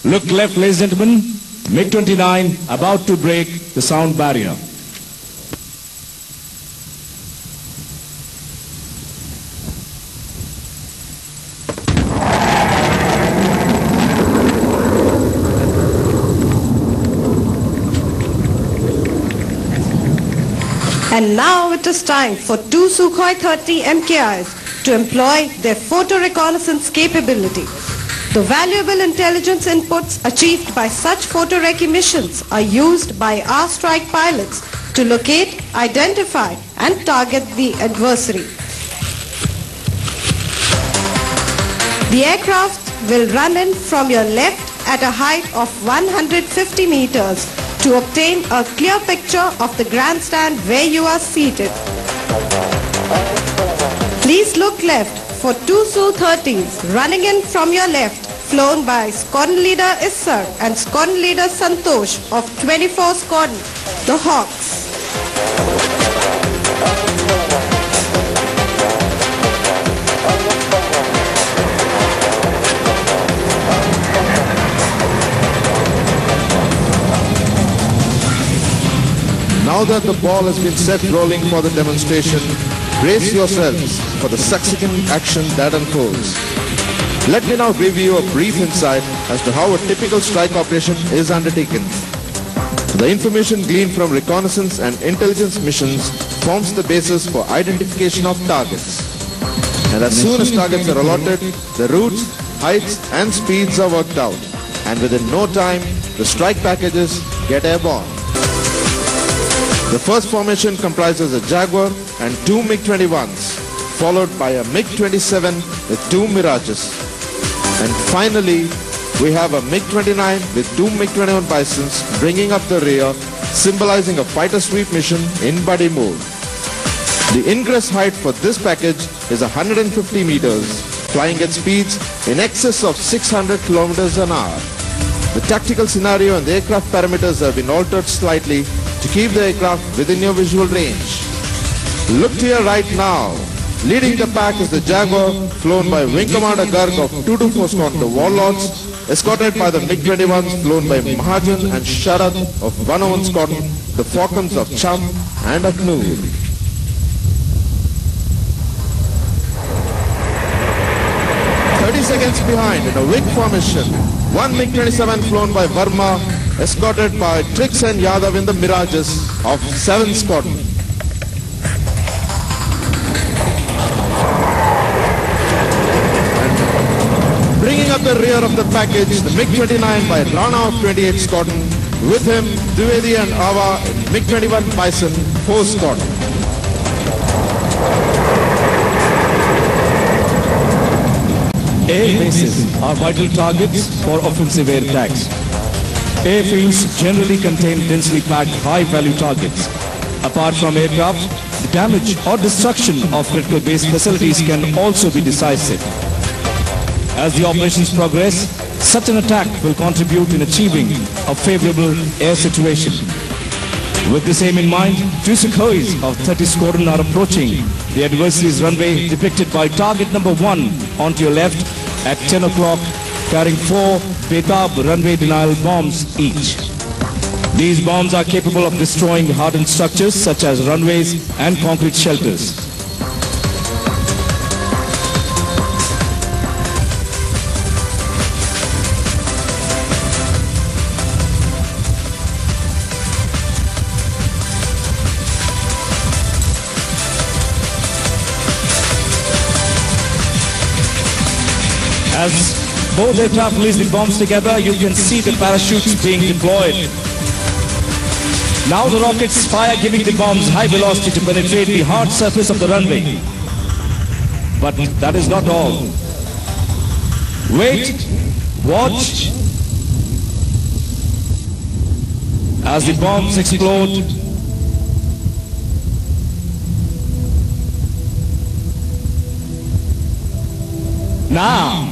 Look left, ladies and gentlemen. MiG-29 about to break the sound barrier. And now it is time for two Sukhoi 30 MKIs to employ their photo reconnaissance capability. The valuable intelligence inputs achieved by such photo recce missions are used by our strike pilots to locate, identify and target the adversary. The aircraft will run in from your left at a height of 150 meters to obtain a clear picture of the grandstand where you are seated. Please look left for two Su-30s running in from your left, flown by Squadron Leader Issar and Squadron Leader Santosh of 24 Squadron, the Hawks. Now that the ball has been set rolling for the demonstration, brace yourselves for the subsequent action that unfolds. Let me now give you a brief insight as to how a typical strike operation is undertaken. The information gleaned from reconnaissance and intelligence missions forms the basis for identification of targets. And as soon as targets are allotted, the routes, heights and speeds are worked out. And within no time, the strike packages get airborne. The first formation comprises a Jaguar and two MiG-21s, followed by a MiG-27 with two Mirages. And finally, we have a MiG-29 with two MiG-21 Bisons bringing up the rear, symbolizing a fighter sweep mission in buddy mode. The ingress height for this package is 150 meters, flying at speeds in excess of 600 kilometers an hour. The tactical scenario and the aircraft parameters have been altered slightly to keep the aircraft within your visual range. Look to your right now. Leading the pack is the Jaguar, flown by Wing Commander Garg of 224 Squadron, the Warlords, escorted by the MiG-21s, flown by Mahajan and Sharad of 101 Squadron, the Falcons of Cham and Aknoor. Seconds behind in a wing formation, one MiG-27 flown by Verma, escorted by Trix and Yadav in the Mirages of 7 Squadron. And bringing up the rear of the package, the MiG-29 by Rana of 28 Squadron, with him Dwivedi and Ava in MiG-21 Bison 4 Squadron. Air bases are vital targets for offensive air attacks. Airfields generally contain densely packed high-value targets. Apart from aircraft, the damage or destruction of critical base facilities can also be decisive. As the operations progress, such an attack will contribute in achieving a favorable air situation. With this aim in mind, two Sukhois of 30 Squadron are approaching the adversary's runway, depicted by target number 1 onto your left at 10 o'clock, carrying 4 Betab runway denial bombs each. These bombs are capable of destroying hardened structures such as runways and concrete shelters. As both aircraft release the bombs together, you can see the parachutes being deployed. Now the rockets fire, giving the bombs high velocity to penetrate the hard surface of the runway. But that is not all. Wait, watch, as the bombs explode. Now,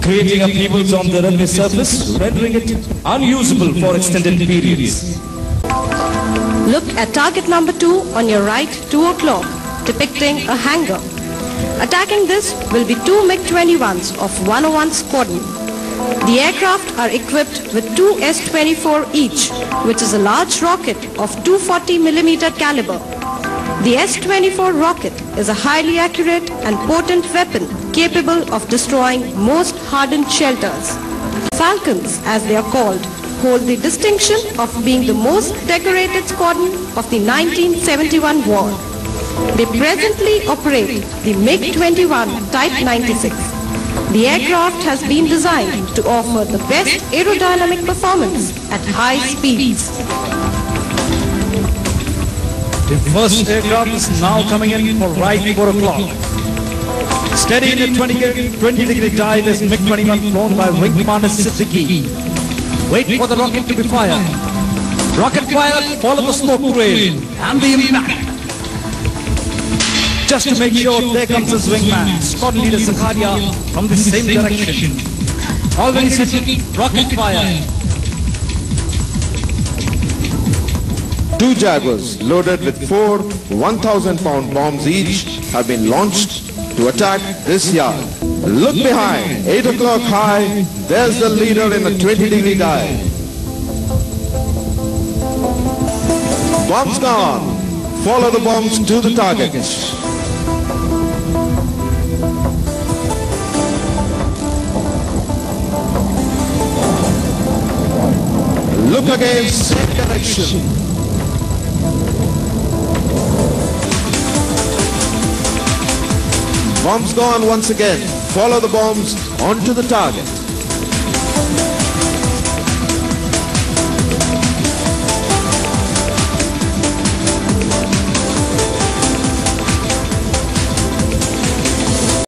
creating upheavals on the runway surface, rendering it unusable for extended periods. Look at target number 2 on your right, 2 o'clock, depicting a hangar. Attacking this will be two MiG-21s of 101 Squadron. The aircraft are equipped with two S-24 each, which is a large rocket of 240mm caliber. The S-24 rocket is a highly accurate and potent weapon capable of destroying most hardened shelters. Falcons, as they are called, hold the distinction of being the most decorated squadron of the 1971 war. They presently operate the MiG-21 Type 96. The aircraft has been designed to offer the best aerodynamic performance at high speeds. The first aircraft is now coming in for right 4 o'clock. Steady in a 20-degree dive is MiG-21 flown by Wing Commander Siddiqui. Wait for the rocket to be fired. Rocket fired, follow the smoke trail and the impact. Just to make sure, there comes his wingman, Squadron Leader Zakaria, from the same direction. Already set, rocket fire. Two Jaguars loaded with 4 1,000-pound bombs each have been launched to attack this yard. Look behind, 8 o'clock high, there's the leader in a 20-degree dive. Bombs gone. Follow the bombs to the target. Look again, same direction. Bombs gone once again. Follow the bombs onto the target.